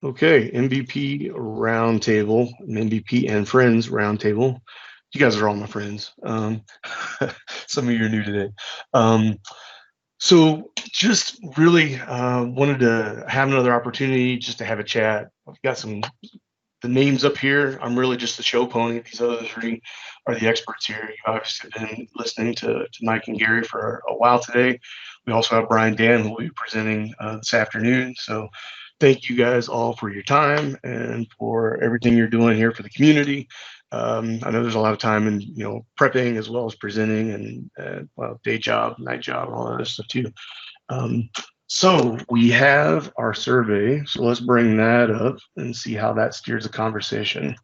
Okay, MVP roundtable, MVP and friends roundtable. You guys are all my friends. Some of you are new today. Um, so just really wanted to have another opportunity just to have a chat. I've got the names up here. I'm really just the show pony. These other three are the experts here. You've obviously been listening to Mike and Gary for a while today. We also have Brian Dan, who will be presenting this afternoon. So thank you guys all for your time and for everything you're doing here for the community. I know there's a lot of time in prepping as well as presenting and well, day job, night job, and all that other stuff too. Um, so we have our survey. So let's bring that up and see how that steers the conversation.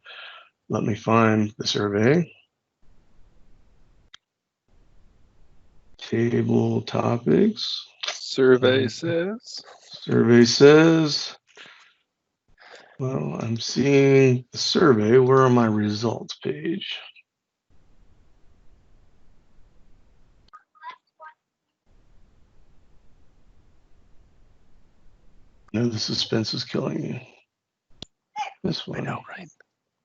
Let me find the survey. Table topics. Survey says. Survey says. Well, I'm seeing the survey. Where are my results page? No, the suspense is killing me. This one. I know, right?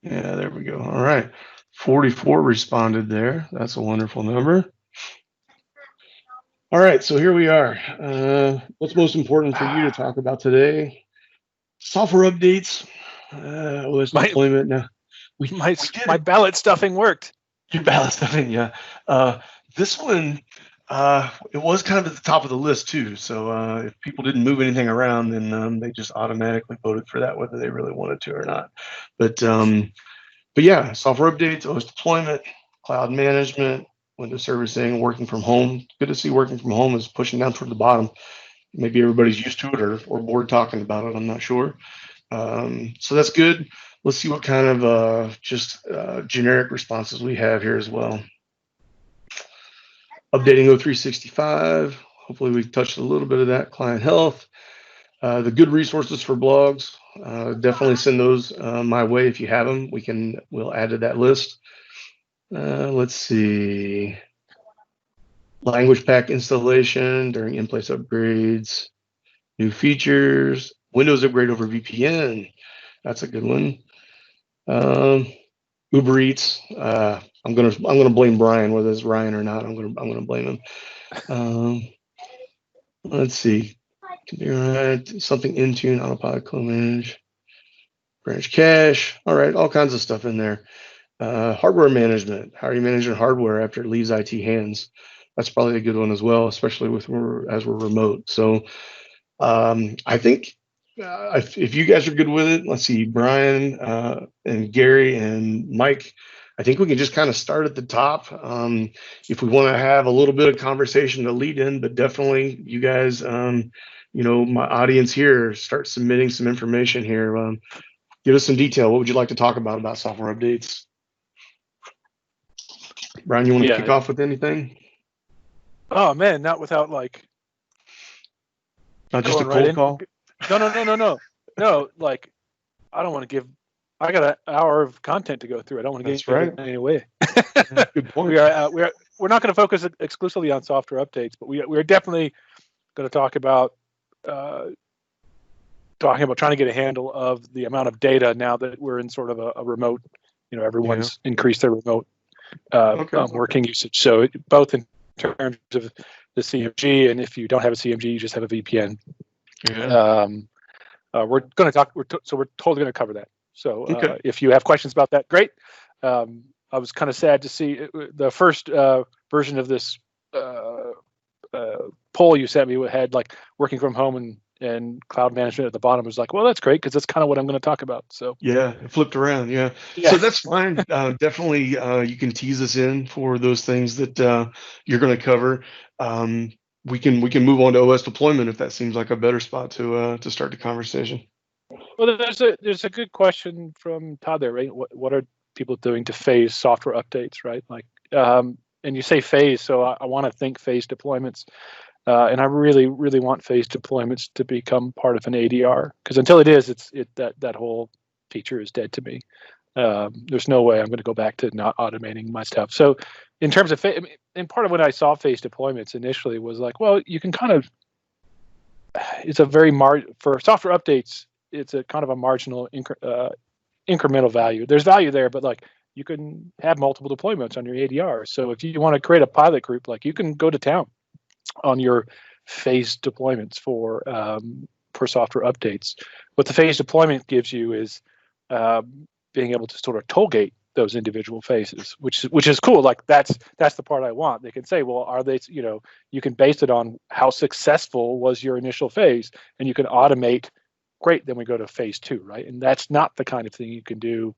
Yeah, there we go. All right. 44 responded there. That's a wonderful number. All right, so here we are. What's most important for you to talk about today? Software updates, OS deployment. Now, my ballot stuffing worked. Your ballot stuffing, yeah. This one, it was kind of at the top of the list too. So if people didn't move anything around, then they just automatically voted for that, whether they really wanted to or not. But yeah, software updates, OS deployment, cloud management, Windows servicing, working from home. Good to see working from home is pushing down toward the bottom. Maybe everybody's used to it or bored talking about it. I'm not sure. So that's good. Let's see what kind of just generic responses we have here as well. Updating O365. Hopefully we touched a little bit of that. Client health. The good resources for blogs. Definitely send those my way if you have them. We'll add to that list. Let's see. Language pack installation during in-place upgrades. New features. Windows upgrade over VPN. That's a good one. Uber Eats. I'm gonna blame Brian, whether it's Ryan or not. I'm gonna blame him. Let's see. Something Intune, Autopilot, CloneManage, branch cache. All right, all kinds of stuff in there. Hardware management. How are you managing hardware after it leaves IT hands? That's probably a good one as well, especially as we're remote. So I think if you guys are good with it, let's see, Brian and Gary and Mike, I think we can just kind of start at the top. If we want to have a little bit of conversation to lead in, but definitely you guys, my audience here, start submitting some information here. Give us some detail. What would you like to talk about software updates? Brian, you want to kick off with anything? Oh man, not without like. Not just a cold call? No, like, I don't want to give. I got an hour of content to go through. I don't want to give it any away. Good point. We're not going to focus exclusively on software updates, but we're definitely going to talk about trying to get a handle of the amount of data now that we're in sort of a remote. Everyone's increased their remote working usage. So both in terms of the CMG, and if you don't have a CMG, you just have a VPN. Yeah. We're going to talk. We're totally going to cover that. So if you have questions about that, great. I was kind of sad to see the first version of this poll you sent me had like working from home and cloud management at the bottom. Was like, well, that's great because that's kind of what I'm going to talk about. So yeah, it flipped around. Yeah. So that's fine. Definitely, you can tease us in for those things that you're going to cover. We can move on to OS deployment if that seems like a better spot to start the conversation. Well, there's a good question from Todd there, right? What are people doing to phase software updates, right? Like, and you say phase, so I want to think phase deployments, and I really, really want phase deployments to become part of an ADR, because until it is, that whole feature is dead to me. There's no way I'm going to go back to not automating my stuff. So, in terms of and part of when I saw phase deployments initially was like, well, you can kind of, it's a very for software updates. it's a kind of a marginal incremental value. There's value there, but like you can have multiple deployments on your ADR. So if you want to create a pilot group, like you can go to town on your phased deployments for software updates. What the phased deployment gives you is being able to sort of tollgate those individual phases, which is cool. Like that's the part I want. They can say, well, are they, you can base it on how successful was your initial phase, and you can automate. Great, then we go to phase 2, right? And that's not the kind of thing you can do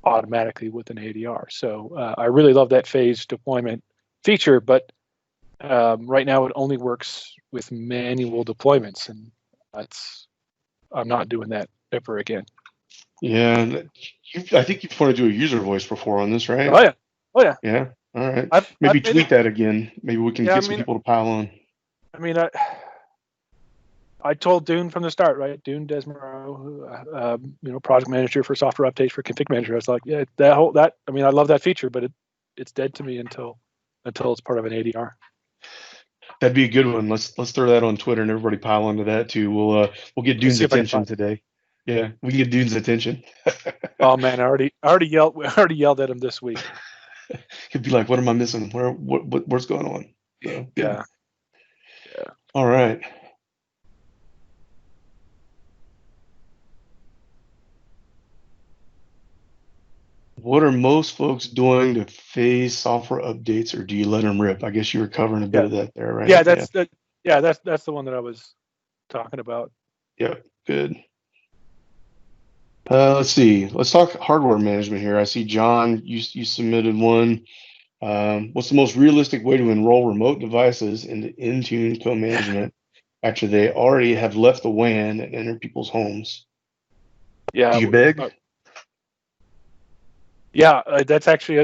automatically with an ADR. So I really love that phase deployment feature, but right now it only works with manual deployments, and I'm not doing that ever again. Yeah, and I think you've wanted to do a user voice before on this, right? Oh yeah. Yeah. All right. Maybe tweet that again. Maybe we can get some people to pile on. I mean, I told Dune from the start, right? Dune Desmarais, project manager for software updates for config manager. I was like, yeah, I mean, I love that feature, but it's dead to me until it's part of an ADR. That'd be a good one. Let's throw that on Twitter and everybody pile onto that too. We'll get Dune's attention today. Yeah, we can get Dune's attention. Oh man, I already yelled at him this week. He'd be like, "What am I missing? What's going on?" So, yeah. All right. What are most folks doing to phase software updates, or do you let them rip? I guess you were covering a bit of that there, right? Yeah, that's the one that I was talking about. Yep, good. Let's see. Let's talk hardware management here. I see John, you submitted one. What's the most realistic way to enroll remote devices into Intune co-management after they already have left the WAN and entered people's homes? Yeah. Do you beg? That's actually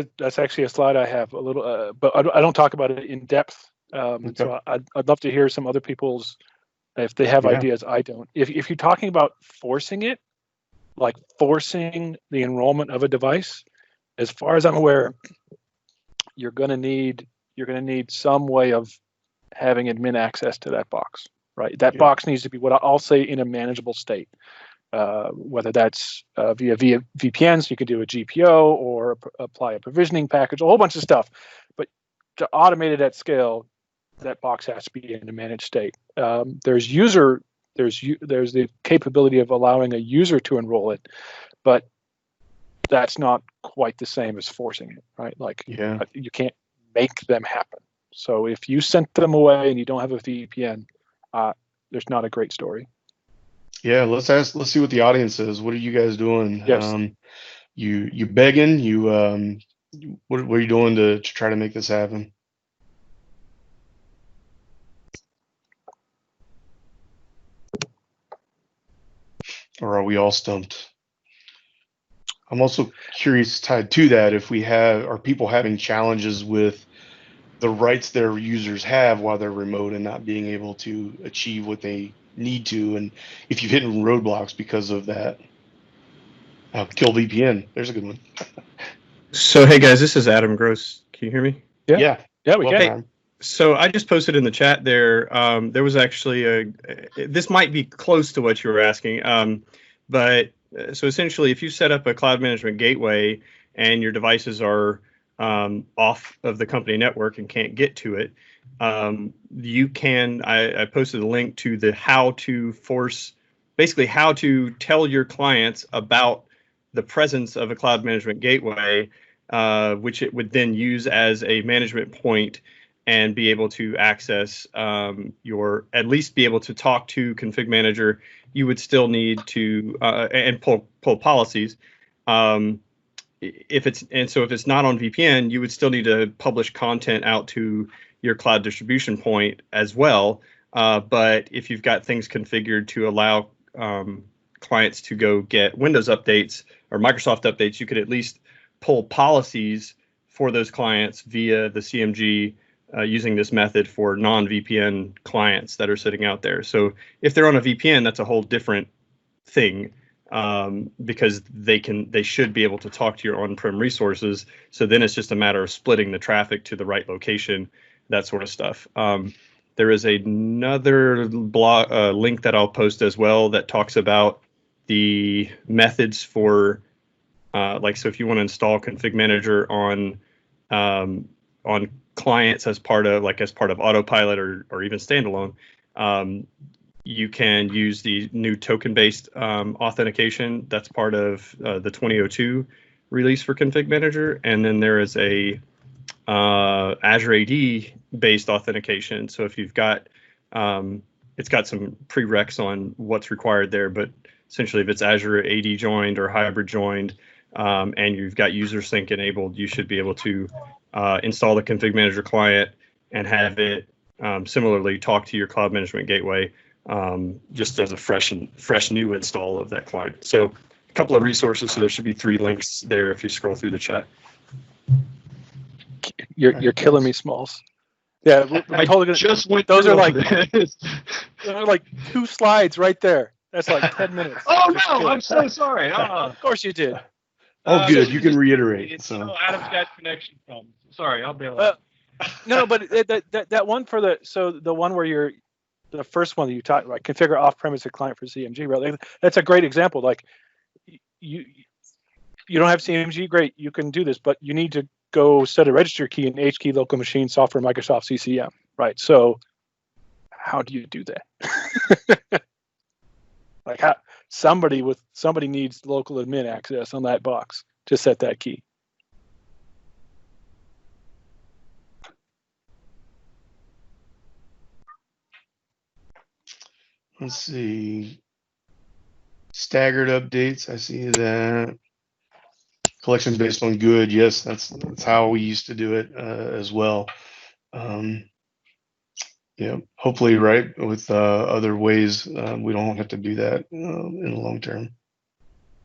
a slide I have a little, but I don't talk about it in depth. Okay. So I'd love to hear some other people's, if they have ideas. I don't. If you're talking about forcing it, like forcing the enrollment of a device, as far as I'm aware, you're going to need some way of having admin access to that box, right? That box needs to be what I'll say in a manageable state. Whether that's via VPNs, you can do a GPO or apply a provisioning package, a whole bunch of stuff. But to automate it at scale, that box has to be in a managed state. There's the capability of allowing a user to enroll it, but that's not quite the same as forcing it, right? Like you can't make them happen. So if you sent them away and you don't have a VPN, there's not a great story. Yeah, let's see what the audience says. What are you guys doing? Yes. You begging? What are you doing to try to make this happen? Or are we all stumped? I'm also curious, tied to that, if are people having challenges with the rights their users have while they're remote and not being able to achieve what they need to, and if you've hit roadblocks because of that. Kill VPN. There's a good one. So hey guys, this is Adam Gross. Can you hear me? Yeah, we can. Hey, so I just posted in the chat there. There was actually this might be close to what you were asking, but so essentially, if you set up a cloud management gateway and your devices are off of the company network and can't get to it, you can. I posted a link to the how to tell your clients about the presence of a cloud management gateway, which it would then use as a management point and be able to access at least be able to talk to config manager. You would still need to and pull policies. If it's not on VPN, you would still need to publish content out to your cloud distribution point as well. But if you've got things configured to allow clients to go get Windows updates or Microsoft updates, you could at least pull policies for those clients via the CMG using this method for non-VPN clients that are sitting out there. So if they're on a VPN, that's a whole different thing because they should be able to talk to your on-prem resources. So then it's just a matter of splitting the traffic to the right location, that sort of stuff. There is another blog link that I'll post as well that talks about the methods for so if you want to install Config Manager on clients as part of Autopilot or even standalone, you can use the new token-based authentication. That's part of the 2002 release for Config Manager, and then there is a Azure AD based authentication. So if you've got it's got some prereqs on what's required there, but essentially if it's Azure AD joined or hybrid joined, and you've got user sync enabled, you should be able to install the Config Manager client and have it similarly talk to your Cloud Management Gateway, just as a fresh new install of that client. So a couple of resources. So there should be 3 links there if you scroll through the chat. You're killing me, Smalls. Yeah, I totally just went. Those are like 2 slides right there. That's like 10 minutes. Oh no, I'm so sorry. Of course you did. Oh, good. You can reiterate. So Adam's got connection problems. Sorry, I'll bail out. No, but that one for the one where the first one that you talked about, configure off-premise client for CMG, right? Like, that's a great example. Like you don't have CMG, great, you can do this, but you need to go set a register key in HKey local machine software Microsoft CCM, right? So how do you do that? Like how somebody needs local admin access on that box to set that key. Let's see. Staggered updates. I see that. Collections based on good. Yes, that's how we used to do it as well. Yeah, hopefully, right, with other ways, we don't have to do that in the long term.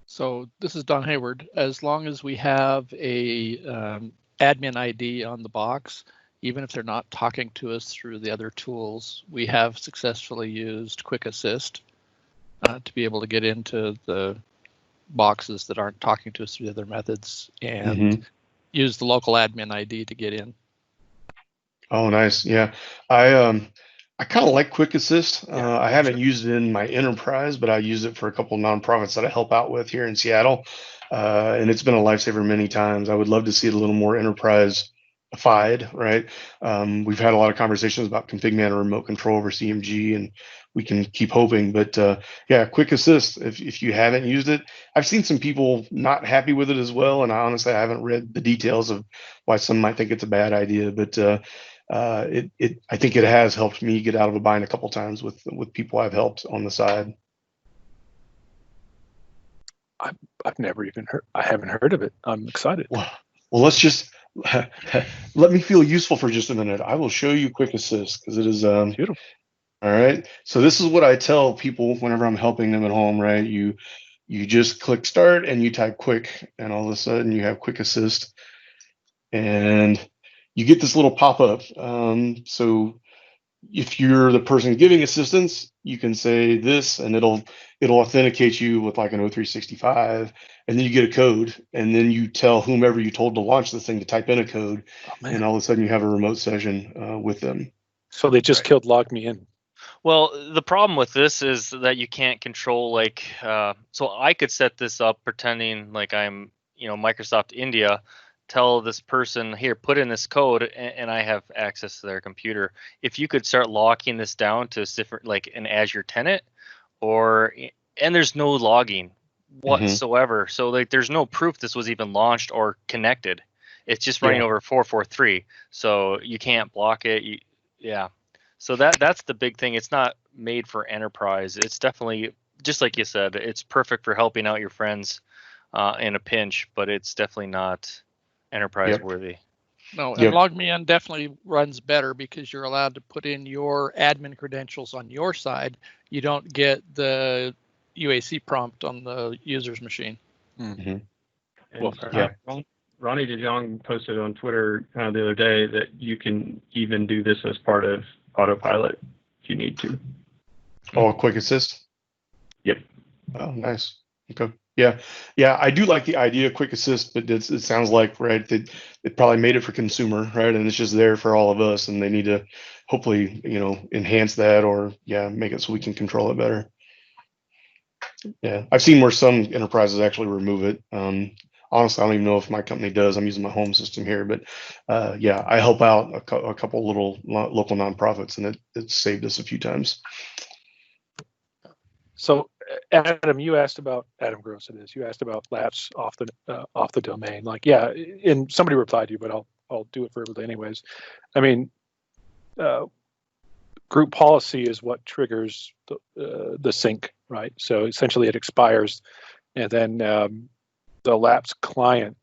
So this is Don Hayward. As long as we have a admin ID on the box, even if they're not talking to us through the other tools, we have successfully used Quick Assist to be able to get into the boxes that aren't talking to us through the other methods and use the local admin ID to get in. Oh, nice. Yeah, I kind of like Quick Assist. I haven't used it in my enterprise, but I use it for a couple of nonprofits that I help out with here in Seattle, and it's been a lifesaver many times. I would love to see it a little more enterprise-ified, right? We've had a lot of conversations about config manager remote control over CMG, and we can keep hoping. But yeah, Quick Assist, if you haven't used it, I've seen some people not happy with it as well, and I honestly haven't read the details of why some might think it's a bad idea, but I think it has helped me get out of a bind a couple times with people I've helped on the side. I've never even heard. I haven't heard of it. I'm excited. Well, let's just let me feel useful for just a minute. I will show you Quick Assist because it is beautiful. All right. So this is what I tell people whenever I'm helping them at home. Right. You just click start and you type quick, and all of a sudden you have Quick Assist, and you get this little pop-up. So if you're the person giving assistance, you can say this, and it'll authenticate you with like an O365, and then you get a code, and then you tell whomever you told to launch this thing to type in a code, and all of a sudden you have a remote session with them. So they just killed log me in. Well, the problem with this is that you can't control so I could set this up pretending like I'm, Microsoft India, tell this person here, put in this code, and I have access to their computer. If you could start locking this down to different, like an Azure tenant, and there's no logging whatsoever. So like there's no proof this was even launched or connected. It's just running over 443. So you can't block it. So that's the big thing. It's not made for enterprise. It's definitely, just like you said, it's perfect for helping out your friends in a pinch, but it's definitely not enterprise worthy. No, and LogMeIn definitely runs better because you're allowed to put in your admin credentials on your side. You don't get the UAC prompt on the user's machine. Ronnie DeJong posted on Twitter the other day that you can even do this as part of Autopilot if you need to. Oh, Quick Assist? Yep. Oh, nice. Okay. Yeah, I do like the idea of Quick Assist, but it sounds like, right, they probably made it for consumer, right, and it's just there for all of us, and they need to hopefully, enhance that or make it so we can control it better. Yeah, I've seen where some enterprises actually remove it. Honestly, I don't even know if my company does. I'm using my home system here, but yeah, I help out a couple little local nonprofits, and it saved us a few times. So, Adam, you asked about Adam Gross. It is. You asked about lapse off the domain. Like, yeah, and somebody replied to you, but I'll do it verbally anyways. I mean, group policy is what triggers the sync, right? So essentially, it expires, and then the lapse client,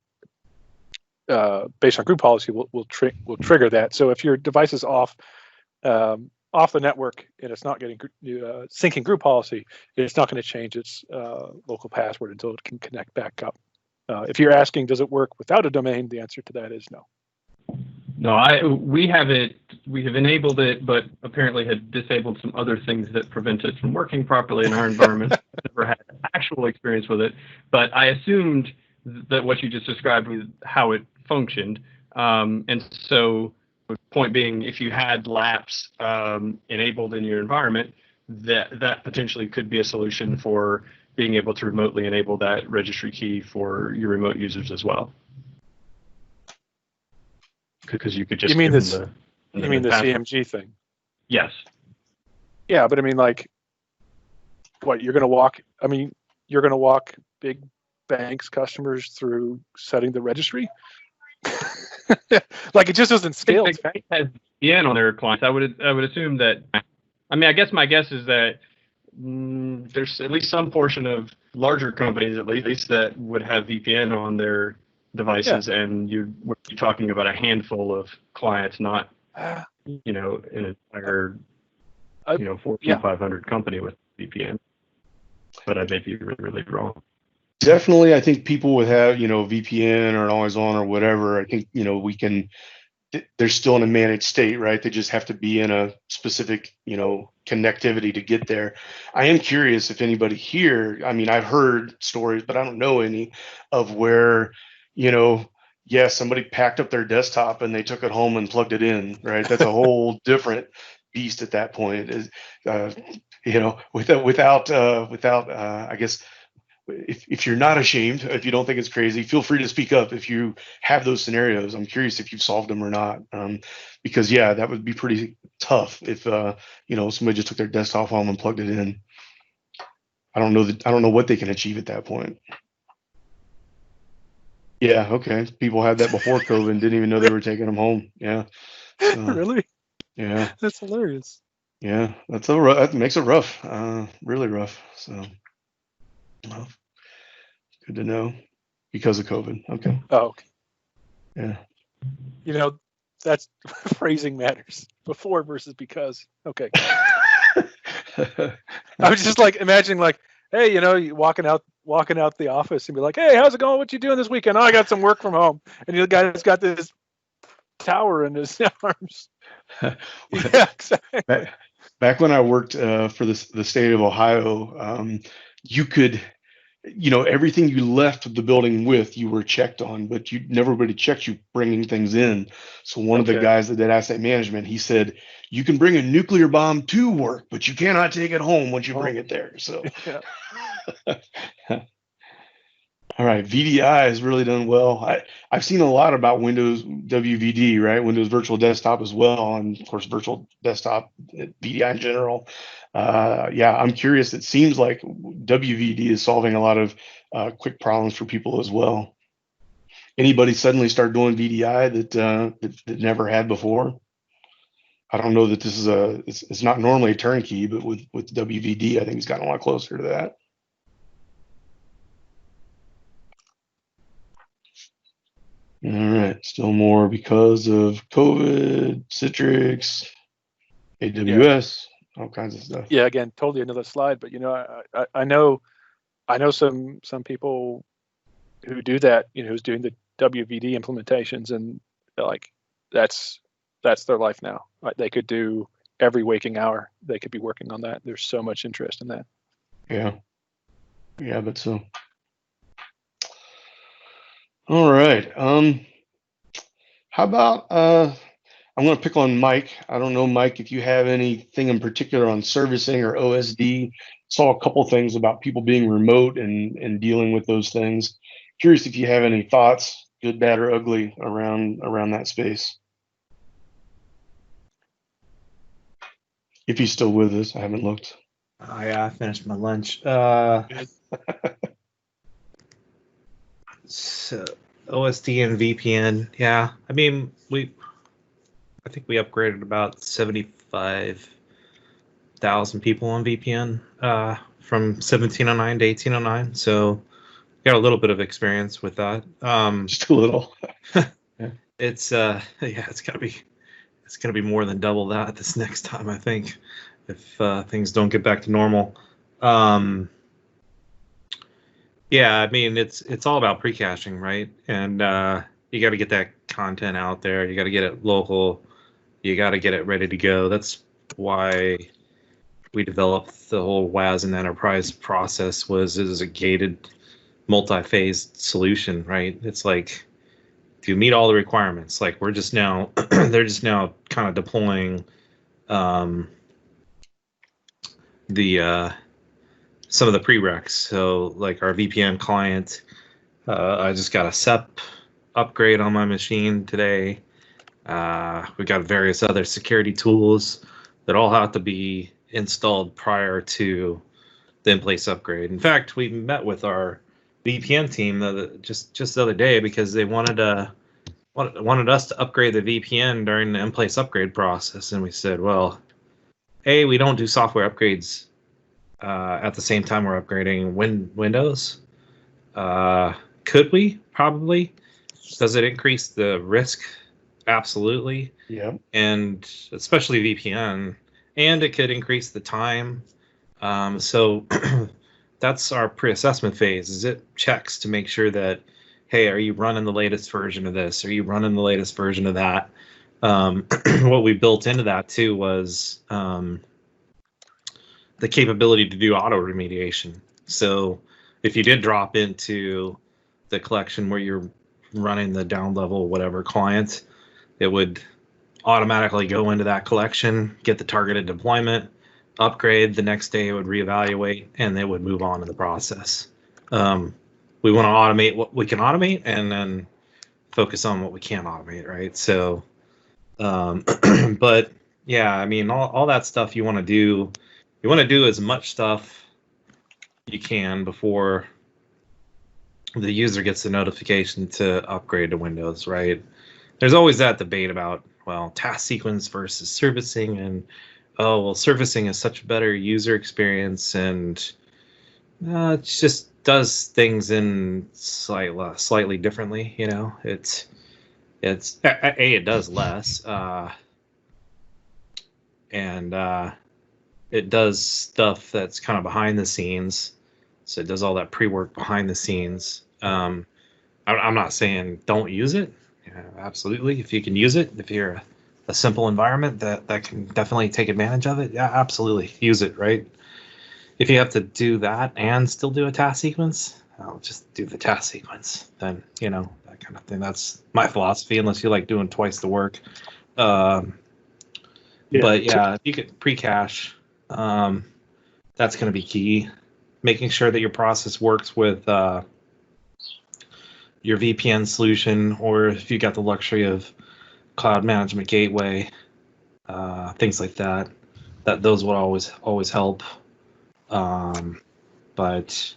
based on group policy, will trigger that. So if your device is off the network and it's not getting syncing group policy, it's not going to change its local password until it can connect back up. If you're asking, does it work without a domain? The answer to that is no. No, we have enabled it, but apparently had disabled some other things that prevent it from working properly in our environment. Never had actual experience with it, but I assumed that what you just described was how it functioned. And so, point being, if you had lapse enabled in your environment, that potentially could be a solution for being able to remotely enable that registry key for your remote users as well. Because you could just you mean give this? them You mean the password. CMG thing? Yes. Yeah, but I mean, like, what you're going to walk? I mean, you're going to walk big banks customers through setting the registry. Like, it just doesn't scale. Big Bank has VPN on their clients. I would assume that. I mean, I guess my guess is that there's at least some portion of larger companies, at least, that would have VPN on their devices, and we're talking about a handful of clients, not an entire 500 company with VPN. But I may be really, really wrong. Definitely, I think people would have VPN or an always on or whatever. I think we can. They're still in a managed state, right? They just have to be in a specific connectivity to get there. I am curious if anybody here. I mean, I've heard stories, but I don't know any of where somebody packed up their desktop and they took it home and plugged it in, right? That's a whole different beast at that point. Without I guess. If you're not ashamed, if you don't think it's crazy, feel free to speak up if you have those scenarios. I'm curious if you've solved them or not, because that would be pretty tough if somebody just took their desktop home and plugged it in. I don't know what they can achieve at that point. Yeah, okay. People had that before COVID and didn't even know they were taking them home. Yeah. Really? Yeah. That's hilarious. Yeah, that makes it rough, really rough. So, well, good to know because of COVID. Okay. Oh, okay. Yeah. That's phrasing matters. Before versus because. Okay. I was just like imagining, like, hey, you walking out the office and be like, hey, how's it going? What you doing this weekend? Oh, I got some work from home. And the guy's got this tower in his arms. Yeah, exactly. Back when I worked for the state of Ohio, you could, everything you left the building with, you were checked on, but you never really checked you bringing things in. So one of the guys that did asset management, he said, you can bring a nuclear bomb to work, but you cannot take it home once you bring it there. So, all right, VDI has really done well. I've seen a lot about Windows WVD, right? Windows Virtual Desktop as well, and of course Virtual Desktop, VDI in general. I'm curious. It seems like WVD is solving a lot of quick problems for people as well. Anybody suddenly start doing VDI that never had before? I don't know that this is it's not normally a turnkey, but with WVD, I think it's gotten a lot closer to that. All right, still more because of COVID, Citrix, AWS, all kinds of stuff. Yeah, again, totally another slide, but I know some people who do that, who's doing the WVD implementations, and like that's their life now. Right? They could do every waking hour. They could be working on that. There's so much interest in that. Yeah, but so. All right. How about I'm going to pick on Mike. I don't know, Mike, if you have anything in particular on servicing or OSD. Saw a couple things about people being remote and dealing with those things. Curious if you have any thoughts, good, bad, or ugly, around that space. If he's still with us, I haven't looked. Yeah, I finished my lunch. So OSD and VPN, yeah. I mean, I think we upgraded about 75,000 people on VPN from 1709 to 1809. So got a little bit of experience with that. Just a little. It's it's gonna be more than double that this next time, I think, if things don't get back to normal. Yeah, I mean, it's all about pre-caching, right? And you got to get that content out there. You got to get it local. You got to get it ready to go. That's why we developed the whole WAS and enterprise process. Is a gated, multi-phased solution, right? It's like, do you meet all the requirements? Like we're just now, they're just now kind of deploying some of the prereqs. So like our VPN client, I just got a SEP upgrade on my machine today. We got various other security tools that all have to be installed prior to the in-place upgrade. In fact, we met with our VPN team just the other day because they wanted us to upgrade the VPN during the in-place upgrade process, and we said, well, A, we don't do software upgrades at the same time we're upgrading Windows. Could we? Probably. Does it increase the risk? Absolutely. Yeah. And especially VPN. And it could increase the time. So that's our pre-assessment phase. Is it checks to make sure that, hey, are you running the latest version of this? Are you running the latest version of that? What we built into that too was the capability to do auto remediation. So if you did drop into the collection where you're running the down level whatever client, it would automatically go into that collection, get the targeted deployment, upgrade. The next day it would reevaluate, and they would move on to the process. We want to automate what we can automate, and then focus on what we can't automate, right? So, but yeah, I mean, all that stuff you want to do. You want to do as much stuff you can before the user gets the notification to upgrade to Windows, right? There's always that debate about, well, task sequence versus servicing, and oh, well, servicing is such a better user experience, and it just does things in slightly differently. You know, it does less, and it does stuff that's kind of behind the scenes. So it does all that pre-work behind the scenes. I'm not saying don't use it. Yeah, absolutely. If you can use it, if you're a simple environment that can definitely take advantage of it, yeah, absolutely. Use it, right? If you have to do that and still do a task sequence, I'll just do the task sequence. Then, that kind of thing. That's my philosophy, unless you like doing twice the work. But yeah, if you could pre-cache, that's going to be key. Making sure that your process works with your VPN solution, or if you got the luxury of cloud management gateway, things like that. Those would always help. But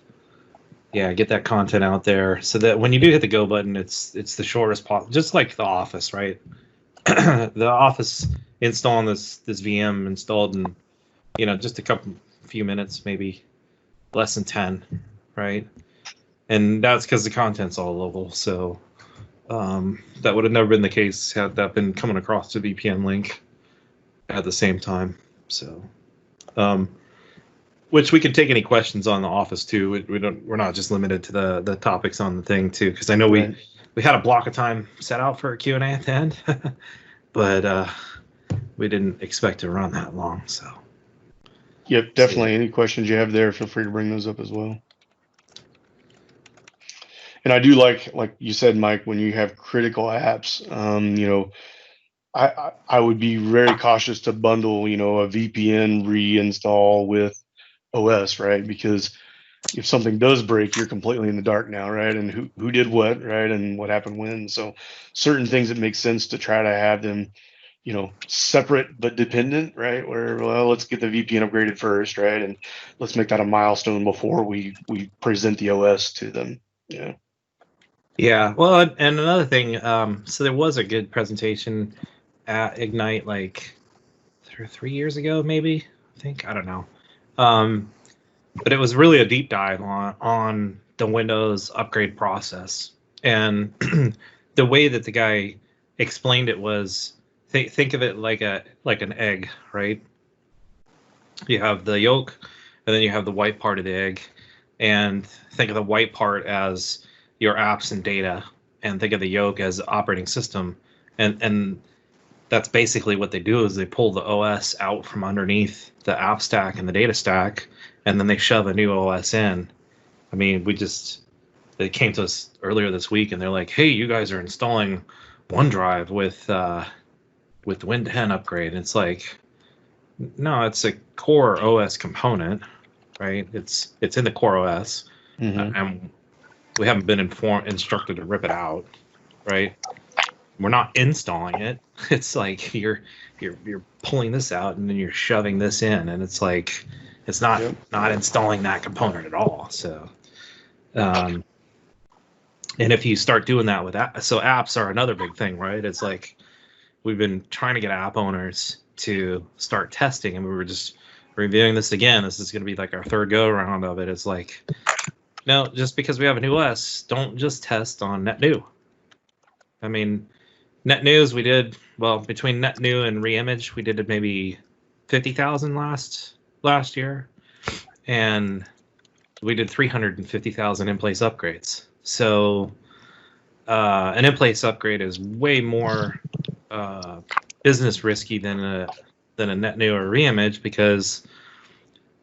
yeah, get that content out there so that when you do hit the go button, it's the shortest possible. Just like the Office, right? The Office installing this VM installed in just a few minutes, maybe less than 10, right? And that's because the content's all local. So that would have never been the case had that been coming across the VPN link at the same time. So, which we can take any questions on the Office too. We're not just limited to the topics on the thing too, because I know we had a block of time set out for a Q&A at the end, but we didn't expect to run that long. So. Yep, definitely. Any questions you have there, feel free to bring those up as well. And I do like you said, Mike, when you have critical apps, I would be very cautious to bundle, a VPN reinstall with OS, right? Because if something does break, you're completely in the dark now, right? And who did what, right? And what happened when. So certain things it makes sense to try to have them, separate but dependent, right? Where, well, let's get the VPN upgraded first, right? And let's make that a milestone before we present the OS to them. Yeah. Yeah. Well, and another thing, so there was a good presentation at Ignite like 3 years ago, maybe. I think, I don't know. But it was really a deep dive on the Windows upgrade process, and the way that the guy explained it was, think of it like an egg, right? You have the yolk, and then you have the white part of the egg, and think of the white part as your apps and data, and think of the yolk as the operating system, and that's basically what they do is they pull the OS out from underneath the app stack and the data stack, and then they shove a new OS in. I mean, they came to us earlier this week, and they're like, "Hey, you guys are installing OneDrive with the Win 10 upgrade." And it's like, no, it's a core OS component, right? It's in the core OS, and we haven't been instructed to rip it out, right? We're not installing it. It's like you're pulling this out and then you're shoving this in, and it's like it's not installing that component at all. So, and if you start doing that with apps are another big thing, right? It's like we've been trying to get app owners to start testing, and we were just reviewing this again. This is going to be like our third go around of it. It's like, no, just because we have a new OS, don't just test on net new. I mean, net news we did well between net new and reimage we did maybe 50,000 last year, and we did 350,000 in place upgrades. So an in place upgrade is way more business risky than a net new or reimage, because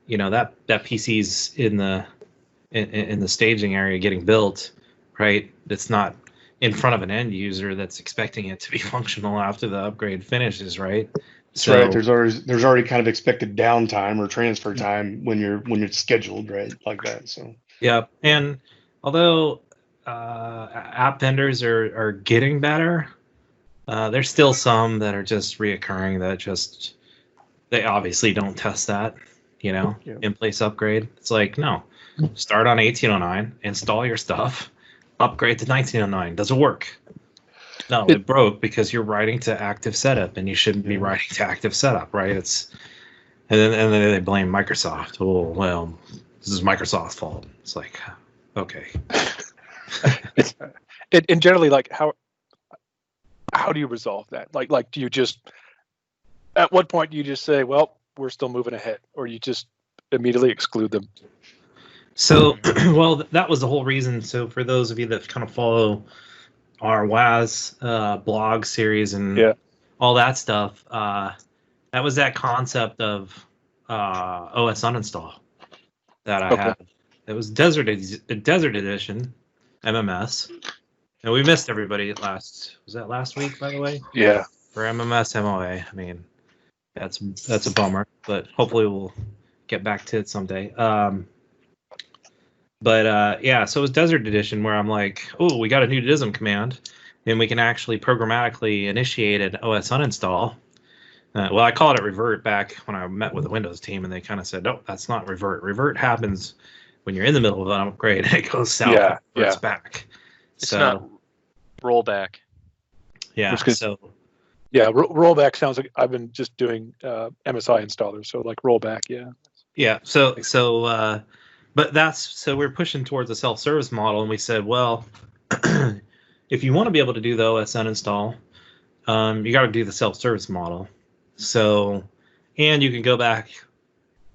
that PC's in the staging area getting built, right? It's not in front of an end user that's expecting it to be functional after the upgrade finishes, right? That's right. There's already kind of expected downtime or transfer time when you're scheduled, right, like that. So yeah, and although app vendors are getting better, there's still some that are just reoccurring that they obviously don't test that, in place upgrade. It's like, no, start on 1809, install your stuff, upgrade to 1909. Does it work? No, it broke because you're writing to active setup, and you shouldn't be writing to active setup, right? And then they blame Microsoft. Oh, well, this is Microsoft's fault. It's like, okay. And generally, like, how do you resolve that? Like, do you just, at what point do you just say, well, we're still moving ahead, or you just immediately exclude them? So, well, that was the whole reason. So for those of you that kind of follow our WAS blog series and all that stuff, that was that concept of OS uninstall that I had. It was Desert Edition, MMS. And we missed everybody was that last week, by the way? Yeah. For MMS MOA. I mean, that's a bummer, but hopefully we'll get back to it someday. But so it was Desert Edition, where I'm like, oh, we got a new DISM command, and we can actually programmatically initiate an OS uninstall. Well, I called it revert back when I met with the Windows team, and they kind of said, no, that's not revert. Revert happens when you're in the middle of an upgrade, and it goes south, and it's back. It's not rollback. Yeah. Rollback sounds like I've been just doing MSI installers, so like rollback, Yeah. So we're pushing towards a self-service model, and we said, well, if you want to be able to do the OS uninstall, you got to do the self-service model. So, and you can go back,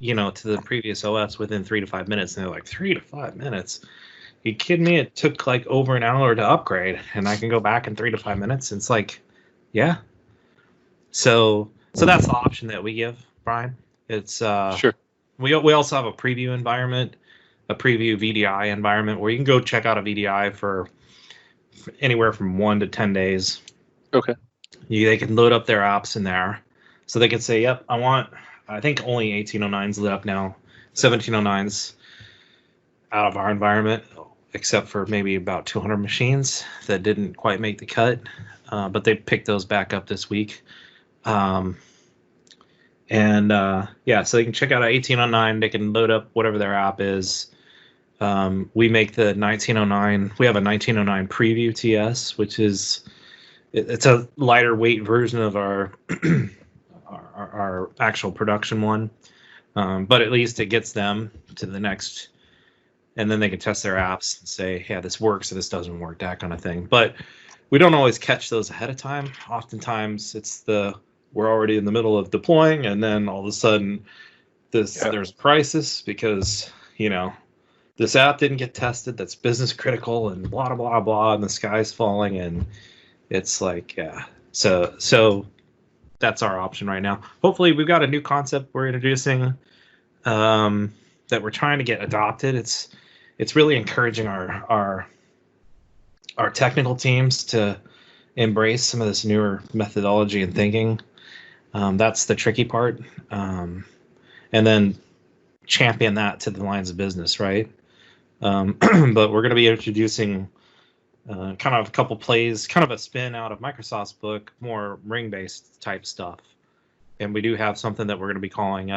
to the previous OS within 3 to 5 minutes. And they're like, 3 to 5 minutes? You kidding me? It took like over an hour to upgrade, and I can go back in 3 to 5 minutes. And it's like, yeah. So that's the option that we give, Brian. It's sure. We also have a preview environment, a preview VDI environment where you can go check out a VDI for anywhere from 1 to 10 days. Okay. they can load up their apps in there. So they can say, yep, I think only 1809's lit up now. 1709's out of our environment, except for maybe about 200 machines that didn't quite make the cut. But they picked those back up this week. Yeah, so they can check out 1809. They can load up whatever their app is. We make the 1909. We have a 1909 preview TS, which is it's a lighter weight version of our our actual production one, but at least it gets them to the next, and then they can test their apps and say, yeah, this works or this doesn't work, that kind of thing. But we don't always catch those ahead of time. Oftentimes it's we're already in the middle of deploying, and then all of a sudden there's a crisis because this app didn't get tested, that's business critical, and blah blah blah, and the sky's falling, and it's like, yeah. So that's our option right now. Hopefully, we've got a new concept we're introducing that we're trying to get adopted. It's really encouraging our technical teams to embrace some of this newer methodology and thinking. That's the tricky part, and then champion that to the lines of business, right? But we're going to be introducing kind of a couple plays, kind of a spin out of Microsoft's book, more ring-based type stuff. And we do have something that we're going to be calling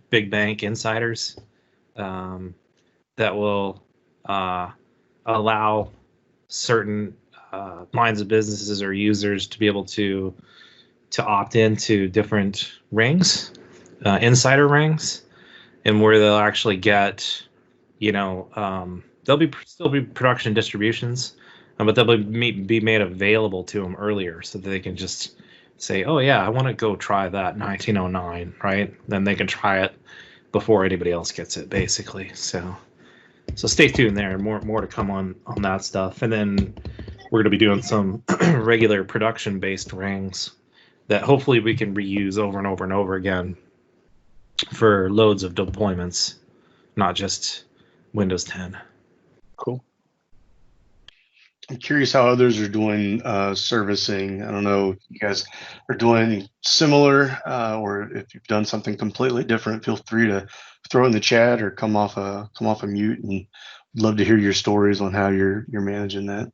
Big Bank Insiders that will allow certain lines of businesses or users to be able to opt into different rings, insider rings, and where they'll actually get, there'll still be production distributions, but they'll be made available to them earlier so that they can just say, oh yeah, I want to go try that 1909, right? Then they can try it before anybody else gets it, basically. So stay tuned there. More to come on that stuff. And then we're going to be doing some regular production-based rings that hopefully we can reuse over and over and over again for loads of deployments, not just Windows 10. Cool. I'm curious how others are doing servicing. I don't know if you guys are doing similar, or if you've done something completely different. Feel free to throw it in the chat or come off a mute, and we'd love to hear your stories on how you're managing that.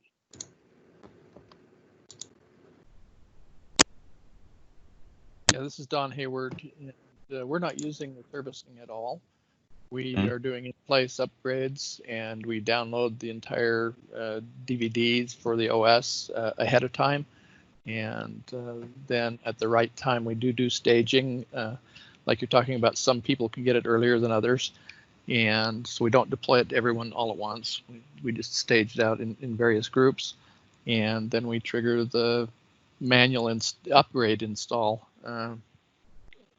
Yeah, this is Don Hayward. We're not using the servicing at all. We are doing in-place upgrades, and we download the entire DVDs for the OS ahead of time. And then at the right time, we do staging. Like you're talking about, some people can get it earlier than others. And so we don't deploy it to everyone all at once. We just stage it out in various groups. And then we trigger the manual upgrade install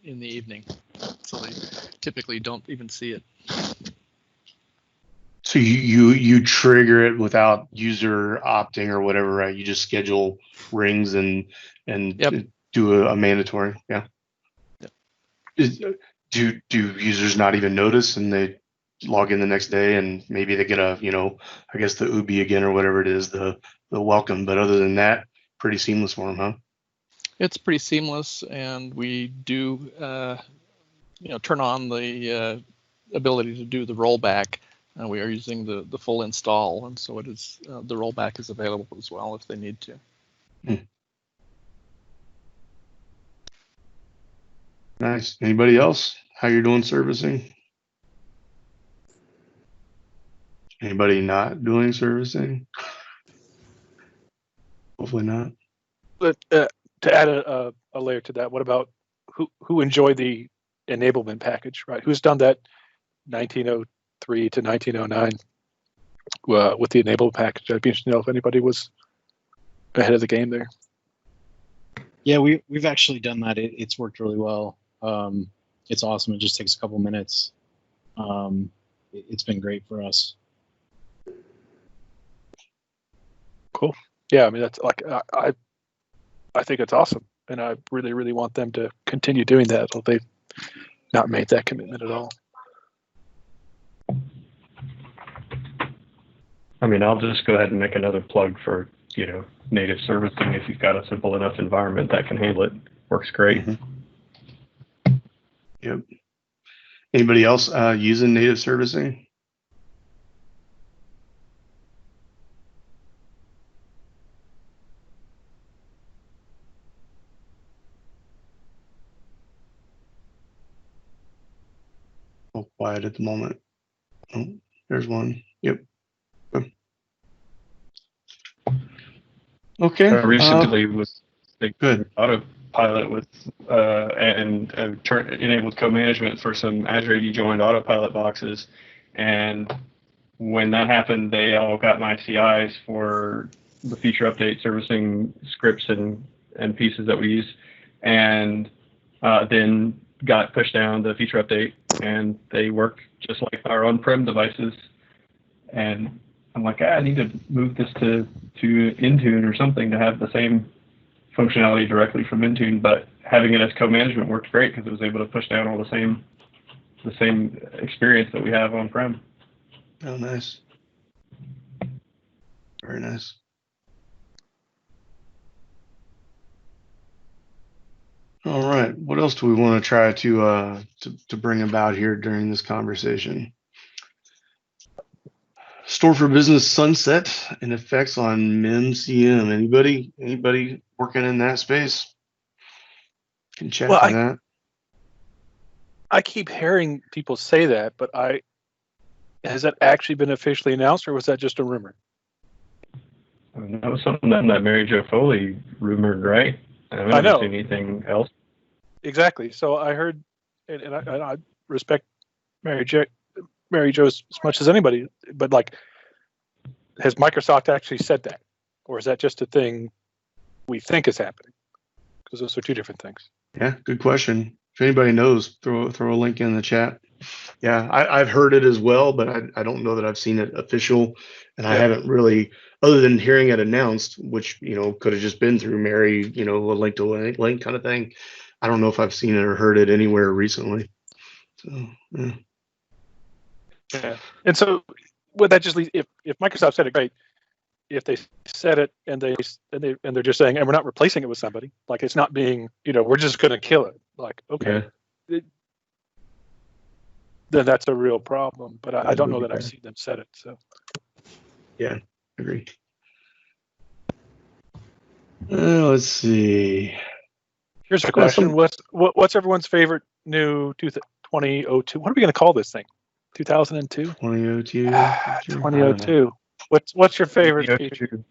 in the evening. So they typically don't even see it. So you trigger it without user opting or whatever, right? You just schedule rings and Yep. do a mandatory, yeah. Yep. Do users not even notice, and they log in the next day and maybe they get a, I guess the UBI again or whatever it is, the welcome, but other than that, pretty seamless for them, huh? It's pretty seamless, and we do turn on the ability to do the rollback. We are using the full install, and so it is the rollback is available as well if they need to. Nice. Anybody else? How you're doing servicing? Anybody not doing servicing? Hopefully not. But to add a layer to that, what about who enjoyed the enablement package, right? Who's done that 1903 to 1909 with the enablement package? I'd be interested to know if anybody was ahead of the game there. Yeah, we've actually done that. It's worked really well. It's awesome. It just takes a couple minutes. It's been great for us. Cool. Yeah, I mean, that's like I think it's awesome, and I really, really want them to continue doing that. If they've not made that commitment at all. I mean, I'll just go ahead and make another plug for native servicing, if you've got a simple enough environment that can handle it, works great. Mm-hmm. Yep. Anybody else using native servicing? Oh, quiet at the moment. Oh, there's one. Yep. Okay. I recently was good. Autopilot with and enabled co-management for some Azure AD joined Autopilot boxes, and when that happened, they all got my CIs for the feature update servicing scripts and pieces that we use, and then got pushed down the feature update, and they work just like our on-prem devices. And I'm like, I need to move this to Intune or something to have the same functionality directly from Intune. But having it as co-management worked great because it was able to push down all the same experience that we have on-prem. Oh, nice. Very nice. All right. What else do we want to try to bring about here during this conversation? Store for Business sunset and effects on MemCM. Anybody working in that space can chat to that. I keep hearing people say that, but has that actually been officially announced, or was that just a rumor? I mean, that was something that Mary Jo Foley rumored, right? I haven't seen anything else. Exactly. So I heard, and I respect Mary Jo as much as anybody, but like, has Microsoft actually said that, or is that just a thing we think is happening? Because those are two different things. Yeah, good question. If anybody knows, throw a link in the chat. Yeah, I've heard it as well, but I don't know that I've seen it official, and I haven't really, other than hearing it announced, which could have just been through Mary, a link to a link kind of thing. I don't know if I've seen it or heard it anywhere recently. So yeah. And so would that just leave, if Microsoft said it, great. If they said it and they're just saying, and we're not replacing it with somebody, like it's not being, we're just going to kill it. Like, okay, then that's a real problem. But I don't know that I've seen them said it. So yeah, agree. Let's see. Here's a question: What's everyone's favorite new 2002? What are we going to call this thing? 2002. 2002. 2002. What's your favorite feature?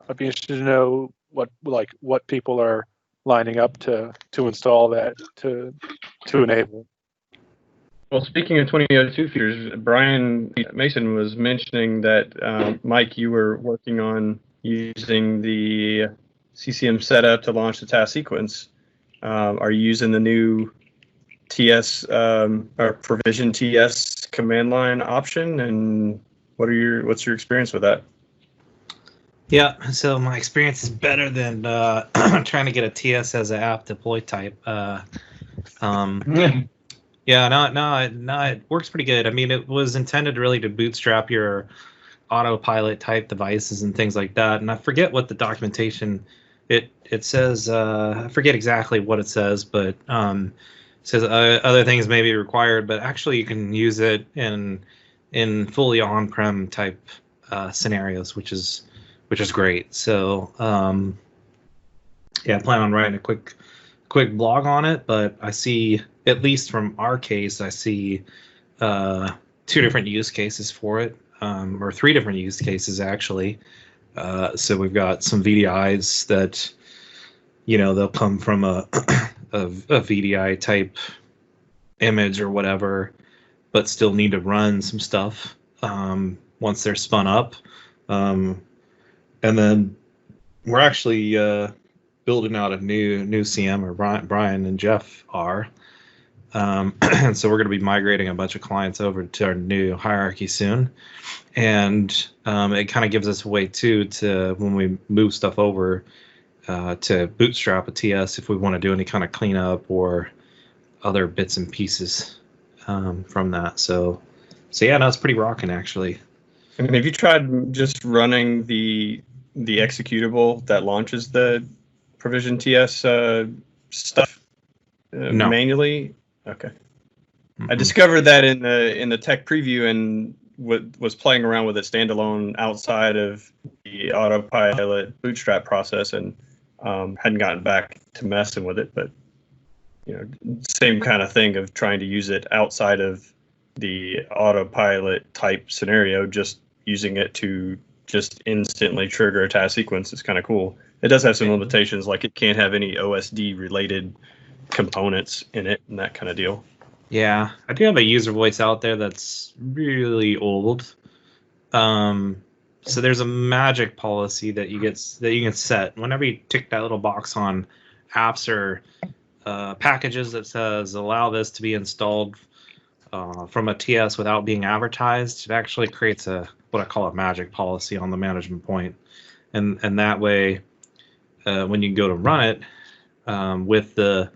I'd be interested to know what people are lining up to install that to enable. Well, speaking of 2002 features, Brian Mason was mentioning that Mike, you were working on using the CCM setup to launch the task sequence. Are you using the new TS or provision TS command line option, and what's your experience with that? Yeah, so my experience is better than trying to get a TS as an app deploy type. Yeah, no, it works pretty good. I mean, it was intended really to bootstrap your autopilot type devices and things like that. And I forget what the documentation it says. I forget exactly what it says, but it says other things may be required. But actually, you can use it in fully on-prem type scenarios, which is great. So yeah, I plan on writing a quick blog on it. But I see, at least from our case, I see 2 different use cases for it. Or 3 different use cases actually. So we've got some VDIs that, they'll come from a VDI type image or whatever, but still need to run some stuff once they're spun up. And then we're actually building out a new CM, or Brian and Jeff are. And so we're going to be migrating a bunch of clients over to our new hierarchy soon. And it kind of gives us a way too to, when we move stuff over, to bootstrap a TS if we want to do any kind of cleanup or other bits and pieces from that. So So yeah, no, it's pretty rocking actually. I mean, have you tried just running the executable that launches the Provision TS stuff No. manually? Okay. I Mm-mm. discovered that in the tech preview and was playing around with it standalone outside of the autopilot bootstrap process, and hadn't gotten back to messing with it. But same kind of thing of trying to use it outside of the autopilot type scenario, just using it to just instantly trigger a task sequence is kind of cool. It does have some limitations, like it can't have any OSD related components in it and that kind of deal. Yeah, I do have a user voice out there that's really old. So there's a magic policy that you can set whenever you tick that little box on apps or packages that says allow this to be installed from a TS without being advertised. It actually creates what I call a magic policy on the management point, and that way, when you go to run it with the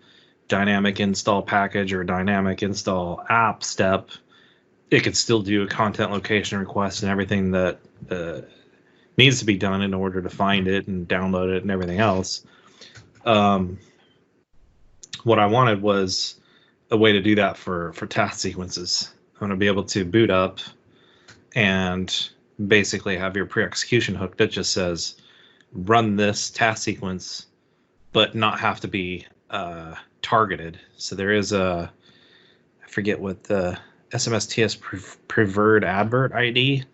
dynamic install package or dynamic install app step, it could still do a content location request and everything that needs to be done in order to find it and download it and everything else. What I wanted was a way to do that for task sequences. I want to be able to boot up and basically have your pre-execution hook that just says run this task sequence, but not have to be targeted. So there is I forget what the SMSTS preferred advert ID,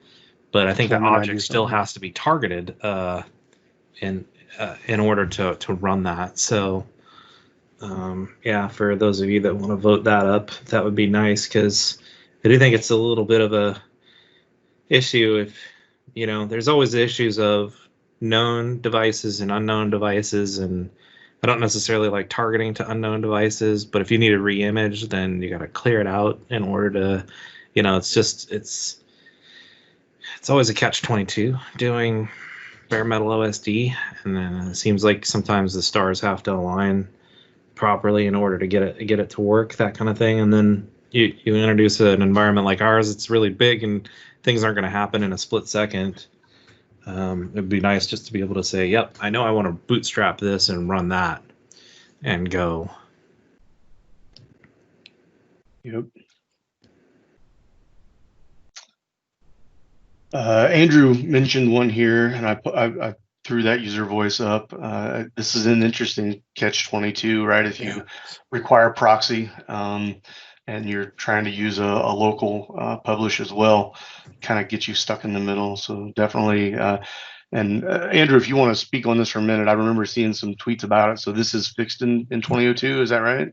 but I think the object still has to be targeted in order to run that. So yeah, for those of you that want to vote that up, that would be nice, because I do think it's a little bit of a issue. If there's always the issues of known devices and unknown devices, and I don't necessarily like targeting to unknown devices, but if you need a re-image, then you got to clear it out in order to, it's always a catch-22 doing bare metal OSD, and then it seems like sometimes the stars have to align properly in order to get it to work, that kind of thing. And then you introduce an environment like ours, it's really big and things aren't going to happen in a split second. It'd be nice just to be able to say, yep, I know I want to bootstrap this and run that and go. Yep. Andrew mentioned one here, and I threw that user voice up. This is an interesting catch-22, right? If you require proxy and you're trying to use a local publish as well, kind of get you stuck in the middle. So definitely. And Andrew, if you want to speak on this for a minute, I remember seeing some tweets about it. So this is fixed in 2002, is that right?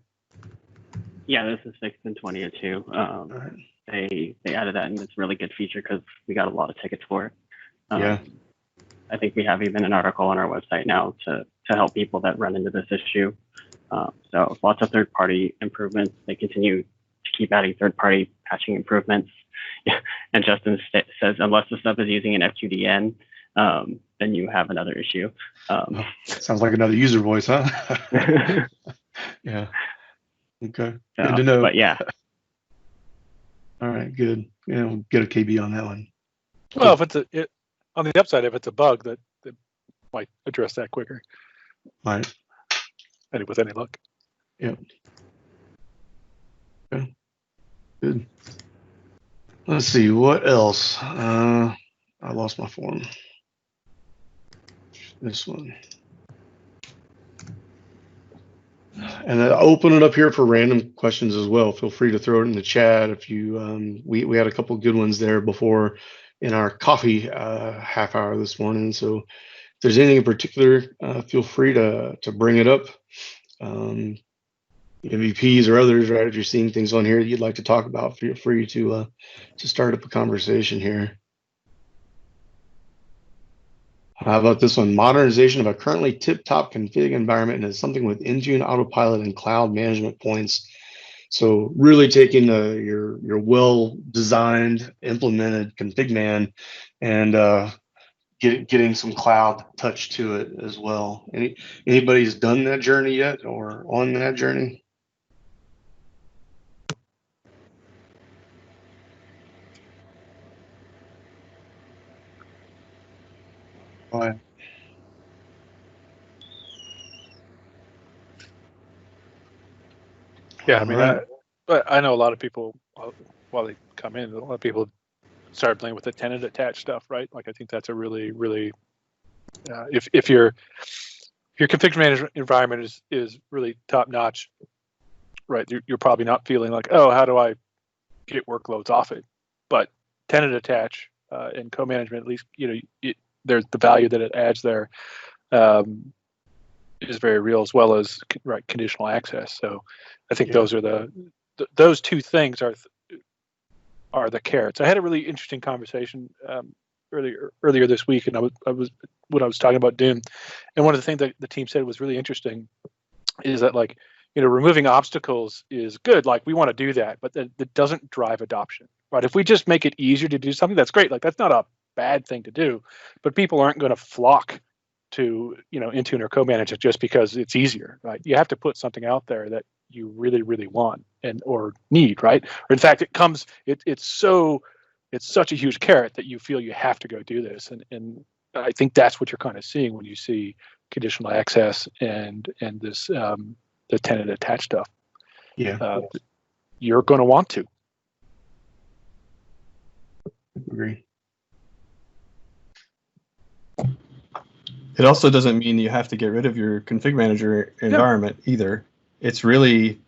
Yeah, this is fixed in 2002. Right. They added that, and it's a really good feature because we got a lot of tickets for it. Yeah. I think we have even an article on our website now to help people that run into this issue. So lots of third-party improvements. They continue to keep adding third-party patching improvements. And Justin says, unless the stuff is using an FQDN, then you have another issue. Sounds like another user voice, huh? Yeah. Okay. Good to know. But yeah. All right. Good. We'll get a KB on that one. Well, if it's on the upside, if it's a bug, that might address that quicker. Right. And with any luck. Yep. Okay. Good. Let's see what else. I lost my form. This one. And I'll open it up here for random questions as well. Feel free to throw it in the chat if you. We had a couple good ones there before in our coffee half hour this morning. So if there's anything in particular, feel free to bring it up. MVPs or others, right? If you're seeing things on here that you'd like to talk about, feel free to start up a conversation here. How about this one? Modernization of a currently tip-top config environment and something with Intune autopilot and cloud management points. So really taking your well-designed, implemented config man and getting some cloud touch to it as well. Anybody's done that journey yet or on that journey? Bye. Yeah, All I mean, right. but I know a lot of people while they come in, a lot of people start playing with the tenant attached stuff, right? Like I think that's a really, really if your configuration management environment is really top notch, right? You're probably not feeling like, oh, how do I get workloads off it? But tenant attach and co-management, at least there's the value that it adds there is very real, as well as conditional access. So I think those are those two things are the carrots. I had a really interesting conversation earlier this week, and I was talking about Doom, and one of the things that the team said was really interesting is that removing obstacles is good. Like we want to do that, but that doesn't drive adoption, right? If we just make it easier to do something, that's great. Like that's not a bad thing to do, but people aren't going to flock to Intune or co-manage it just because it's easier, right? You have to put something out there that you really, really want or need, right? Or in fact, it's such a huge carrot that you feel you have to go do this, and I think that's what you're kind of seeing when you see conditional access and this the tenant attached stuff. Yeah, you're going to want to. agree. It also doesn't mean you have to get rid of your config manager environment either. It's really,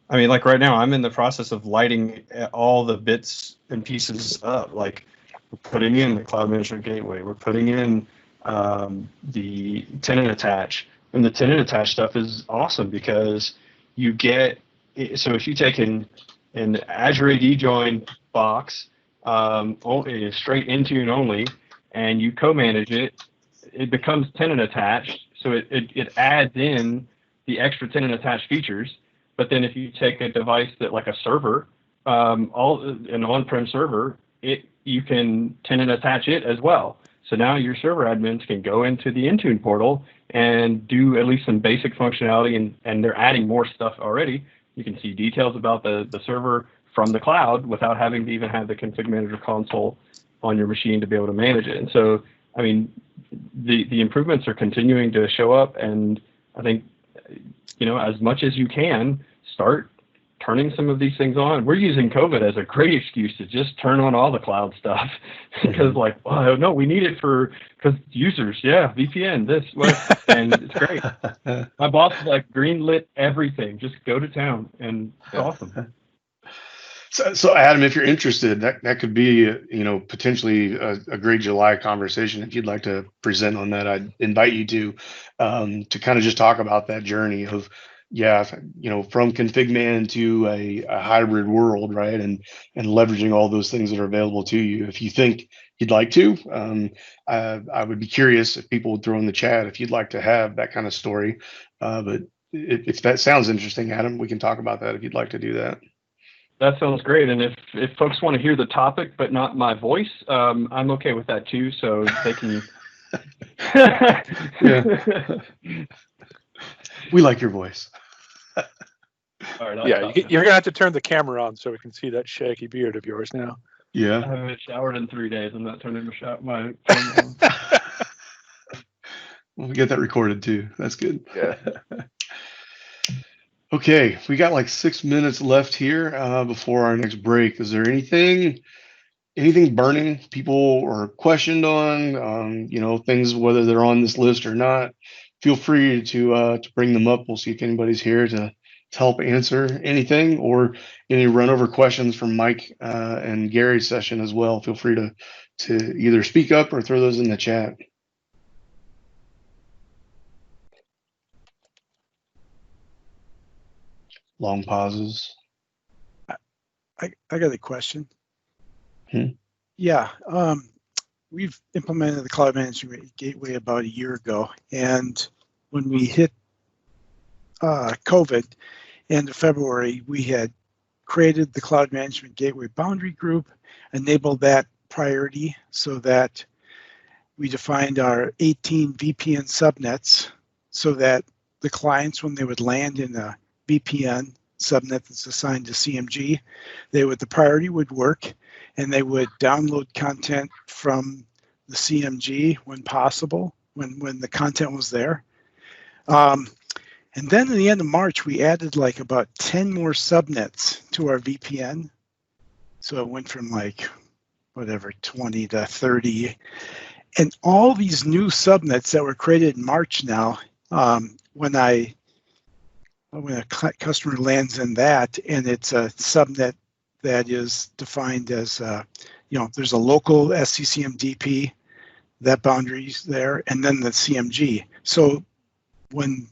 I mean, like right now, I'm in the process of lighting all the bits and pieces up. Like we're putting in the cloud management gateway, we're putting in the tenant attach, and the tenant attach stuff is awesome because you get. So if you take an Azure AD join box, straight Intune only, and you co-manage it, it becomes tenant attached, so it adds in the extra tenant attached features. But then if you take a device that like a server, an on-prem server, you can tenant attach it as well. So now your server admins can go into the Intune portal and do at least some basic functionality, and they're adding more stuff already. You can see details about the server from the cloud without having to even have the config manager console on your machine to be able to manage it. And so, I mean, the improvements are continuing to show up, and I think, as much as you can, start turning some of these things on. We're using COVID as a great excuse to just turn on all the cloud stuff because no, we need it because users, VPN, this, and it's great. My boss is greenlit everything, just go to town, and it's awesome. So Adam, if you're interested, that could be, potentially a great July conversation. If you'd like to present on that, I'd invite you to kind of just talk about that journey of, from config man to a hybrid world, right? And leveraging all those things that are available to you. If you think you'd like to, I would be curious if people would throw in the chat if you'd like to have that kind of story. But if that sounds interesting, Adam, we can talk about that if you'd like to do that. That sounds great. And if folks want to hear the topic but not my voice, I'm okay with that too. So they can. We like your voice. All right, you're gonna have to turn the camera on so we can see that shaggy beard of yours now. Yeah. I haven't showered in 3 days. I'm not turning my camera on. We'll get that recorded too. That's good. Yeah. Okay, we got like 6 minutes left here before our next break. Is there anything burning people are questioned on? Things whether they're on this list or not. Feel free to bring them up. We'll see if anybody's here to help answer anything or any run over questions from Mike and Gary's session as well. Feel free to either speak up or throw those in the chat. Long pauses. I got a question. Yeah. We've implemented the Cloud Management Gateway about a year ago, and when we hit COVID end of February, we had created the Cloud Management Gateway Boundary Group, enabled that priority so that we defined our 18 VPN subnets so that the clients, when they would land in a VPN subnet that's assigned to CMG, the priority would work, and they would download content from the CMG when possible when the content was there. And then in the end of March, we added like about 10 more subnets to our VPN. So it went from like whatever 20 to 30. And all these new subnets that were created in March now, when a customer lands in that, and it's a subnet that is defined as, there's a local SCCM DP, that boundary's there, and then the CMG. So when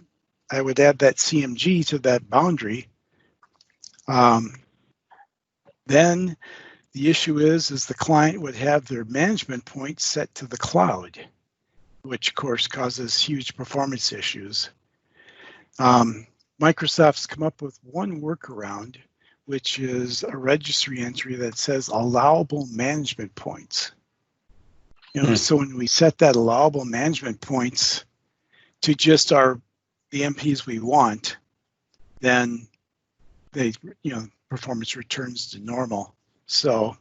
I would add that CMG to that boundary, then the issue is the client would have their management points set to the cloud, which of course causes huge performance issues. Microsoft's come up with one workaround, which is a registry entry that says allowable management points. So when we set that allowable management points to just the MPs we want, then performance returns to normal. So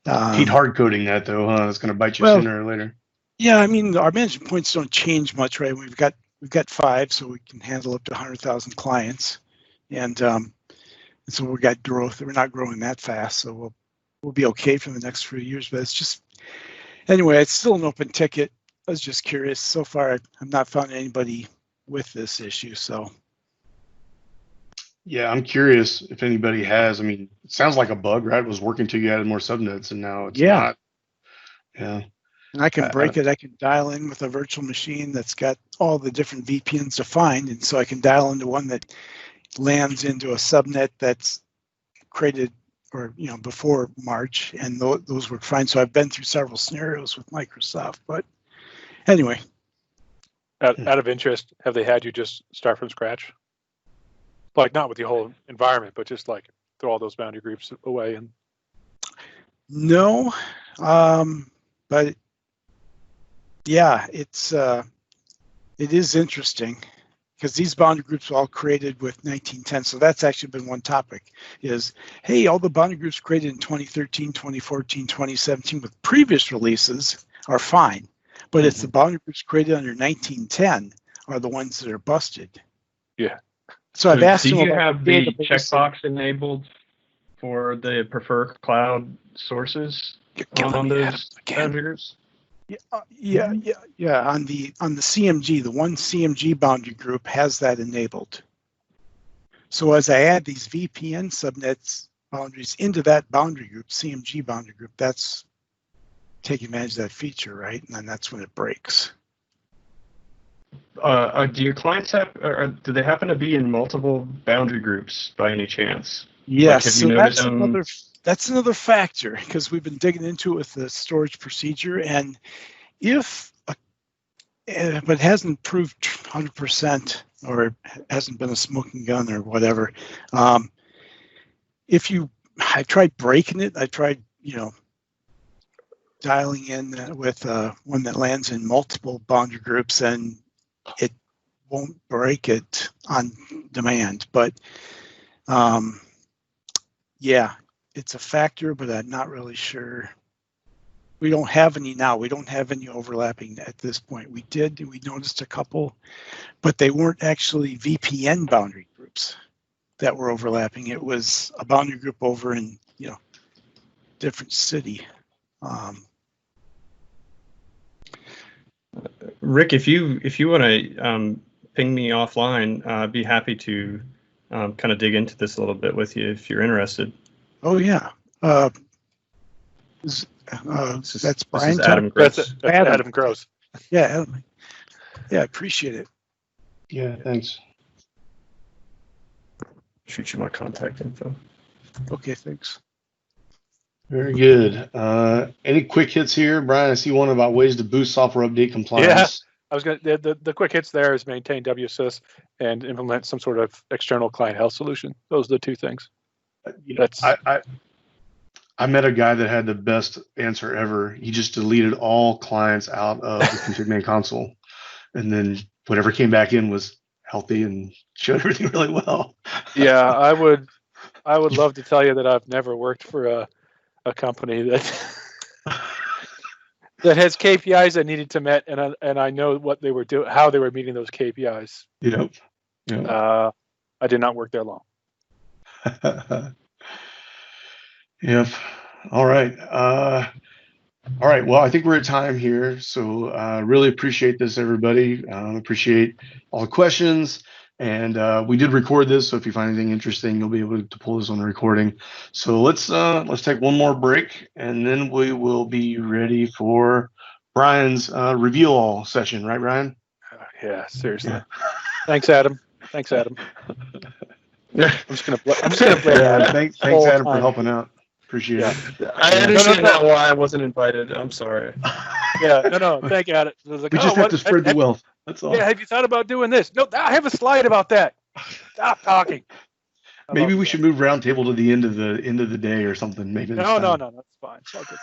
Hate hard coding that though, huh? It's going to bite you sooner or later. Yeah, I mean, our management points don't change much, right? We've got 5, so we can handle up to 100,000 clients, and so we got growth. We're not growing that fast, so we'll be okay for the next few years. But it's just anyway, it's still an open ticket. I was just curious. So far, I've not found anybody with this issue. So yeah, I'm curious if anybody has. I mean, it sounds like a bug, right? It was working till you added more subnets, and now it's not. Yeah. And I can break it. I can dial in with a virtual machine that's got all the different VPNs defined, and so I can dial into one that lands into a subnet that's created or before March, and those work fine. So I've been through several scenarios with Microsoft, but anyway. Out of interest, have they had you just start from scratch? Like not with the whole environment, but just like throw all those boundary groups away and. No, but yeah, it is interesting because these boundary groups were all created with 1910. So that's actually been one topic is, hey, all the boundary groups created in 2013, 2014, 2017 with previous releases are fine. But it's the boundary groups created under 1910 are the ones that are busted. Yeah. So I've asked do them you about have the checkbox enabled for the prefer cloud sources on those boundary groups? Yeah. On the CMG, the one CMG boundary group has that enabled. So as I add these VPN subnets boundaries into that boundary group, CMG boundary group, that's taking advantage of that feature, right? And then that's when it breaks. Do your clients do they happen to be in multiple boundary groups by any chance? Yes, like, so that's another factor because we've been digging into it with the storage procedure, and but it hasn't proved 100% or hasn't been a smoking gun or whatever. I tried breaking it. I tried, dialing in with one that lands in multiple boundary groups, and it won't break it on demand. But yeah, it's a factor, but I'm not really sure. We don't have any now. We don't have any overlapping at this point. We noticed a couple, but they weren't actually VPN boundary groups that were overlapping. It was a boundary group over in, different city. Rick, if you want to ping me offline, I'd be happy to kind of dig into this a little bit with you if you're interested. Oh yeah, that's Brian. This is Adam Gross. That's Adam Gross. Yeah, Adam. Yeah, I appreciate it. Yeah, thanks. Shoot you my contact info. Okay, thanks. Very good. Any quick hits here, Brian? I see one about ways to boost software update compliance. Yeah, I was going to. The quick hits there is maintain WSIS and implement some sort of external client health solution. Those are the two things. I met a guy that had the best answer ever. He just deleted all clients out of the config main console, and then whatever came back in was healthy and showed everything really well. Yeah, I would love to tell you that I've never worked for a company that has KPIs that needed to met, and I know what they were doing, how they were meeting those KPIs. Yep. I did not work there long. Yep. All right. All right. Well, I think we're at time here. So really appreciate this, everybody. Appreciate all the questions. And we did record this. So if you find anything interesting, you'll be able to pull this on the recording. So let's take one more break, and then we will be ready for Brian's reveal all session. Right, Brian? Yeah, seriously. Yeah. Thanks, Adam. Thanks, Adam. I'm just gonna blame Adam. Thanks, whole Adam, for time. helping out. Appreciate it. I understand now why I wasn't invited. I'm sorry. Yeah, no, thank Adam. It was like, We just have to spread the wealth. That's all. Yeah, have you thought about doing this? No, I have a slide about that. Stop talking. Maybe we should move roundtable to the end of the day or something. Maybe. No, that's fine. It's all good.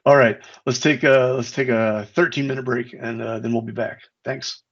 All right, let's take a 13-minute break, and then we'll be back. Thanks.